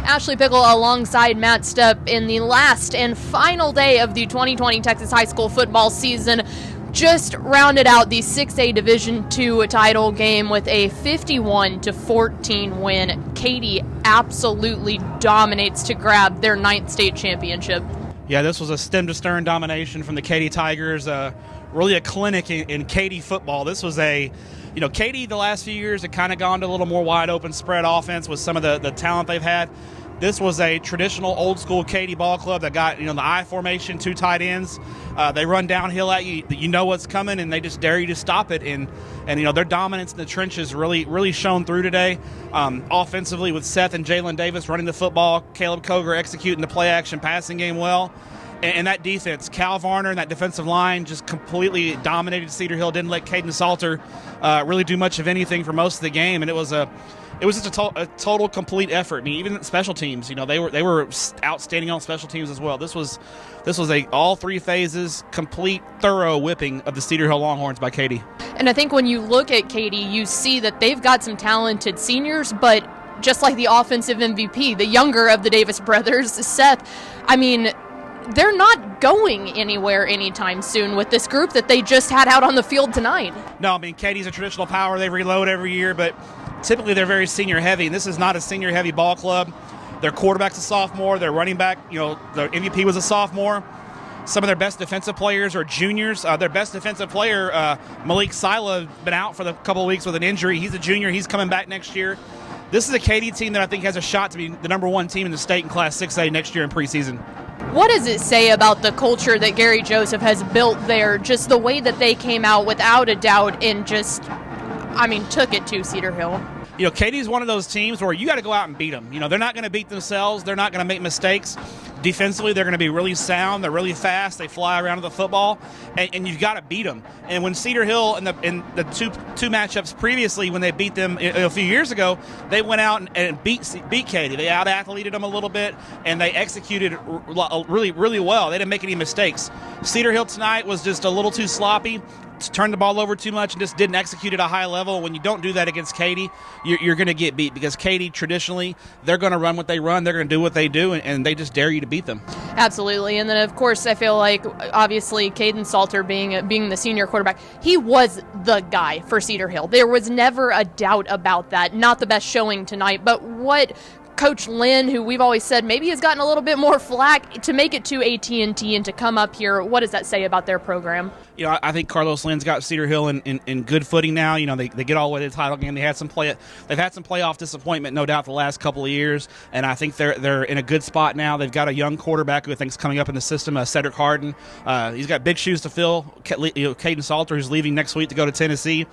Ashley Pickle alongside Matt Stepp in the last and final day of the 2020 Texas high school football season. Just rounded out the 6A Division II title game with a 51-14 win. Katy absolutely dominates to grab their 9th state championship. Yeah, this was a stem-to-stern domination from the Katy Tigers. Really a clinic in Katy football. This was Katy the last few years had kind of gone to a little more wide-open spread offense with some of the talent they've had. This was a traditional old-school Katy ball club that got, the I formation, 2 tight ends. They run downhill at you. You know what's coming, and they just dare you to stop it. And their dominance in the trenches really shone through today. Offensively with Seth and Jalen Davis running the football, Caleb Koger executing the play-action passing game well. And that defense, Cal Varner and that defensive line just completely dominated Cedar Hill. Didn't let Caden Salter really do much of anything for most of the game, and it was just a total complete effort. I mean, even special teams, they were outstanding on special teams as well. This was all 3 phases, complete, thorough whipping of the Cedar Hill Longhorns by Katy. And I think when you look at Katy, you see that they've got some talented seniors, but just like the offensive MVP, the younger of the Davis brothers, Seth, they're not going anywhere anytime soon with this group that they just had out on the field tonight. No, Katy's a traditional power. They reload every year, but typically they're very senior heavy, and this is not a senior heavy ball club. Their quarterback's a sophomore. Their running back, the MVP was a sophomore. Some of their best defensive players are juniors. Their best defensive player, Malik Sila, been out for a couple of weeks with an injury. He's a junior. He's coming back next year. This is a Katy team that I think has a shot to be the number 1 team in the state in Class 6A next year in preseason. What does it say about the culture that Gary Joseph has built there, just the way that they came out without a doubt and just, took it to Cedar Hill? Katy's one of those teams where you got to go out and beat them. They're not going to beat themselves. They're not going to make mistakes. Defensively, they're going to be really sound. They're really fast. They fly around with the football, and you've got to beat them. And when Cedar Hill in the two matchups previously, when they beat them a few years ago, they went out and beat Katy. They out-athleted them a little bit, and they executed really, really well. They didn't make any mistakes. Cedar Hill tonight was just a little too sloppy, turned the ball over too much, and just didn't execute at a high level. When you don't do that against Katy, you're going to get beat, because Katy, traditionally, they're going to run what they run. They're going to do what they do, and they just dare you to beat them. Absolutely. And then, of course, I feel like, obviously, Caden Salter being the senior quarterback, he was the guy for Cedar Hill. There was never a doubt about that. Not the best showing tonight, but what Coach Lynn, who we've always said maybe has gotten a little bit more flack, to make it to AT&T and to come up here, what does that say about their program? I think Carlos Lynn's got Cedar Hill in good footing now. They get all the way to the title game. They've had some playoff disappointment, no doubt, the last couple of years, and I think they're in a good spot now. They've got a young quarterback who I think is coming up in the system, Cedric Harden. He's got big shoes to fill. Caden Salter, who's leaving next week to go to Tennessee.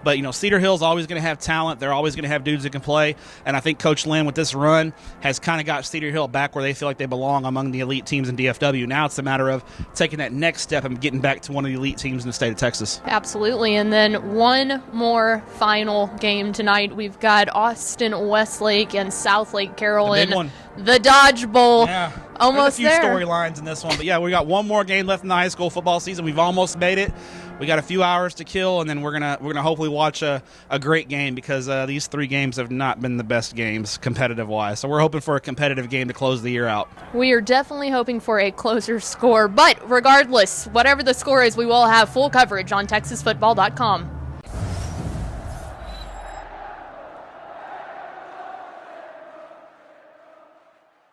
But, Cedar Hill's always going to have talent. They're always going to have dudes that can play. And I think Coach Lynn, with this run, has kind of got Cedar Hill back where they feel like they belong among the elite teams in DFW. Now it's a matter of taking that next step and getting back to one of the elite teams in the state of Texas. Absolutely. And then one more final game tonight. We've got Austin Westlake and South Lake Carrollton. The Dodge Bowl. Yeah. Almost there. there. A few storylines in this one. But, yeah, we got one more game left in the high school football season. We've almost made it. We got a few hours to kill, and then we're gonna hopefully watch a great game, because these 3 games have not been the best games competitive-wise. So we're hoping for a competitive game to close the year out. We are definitely hoping for a closer score. But regardless, whatever the score is, we will have full coverage on TexasFootball.com.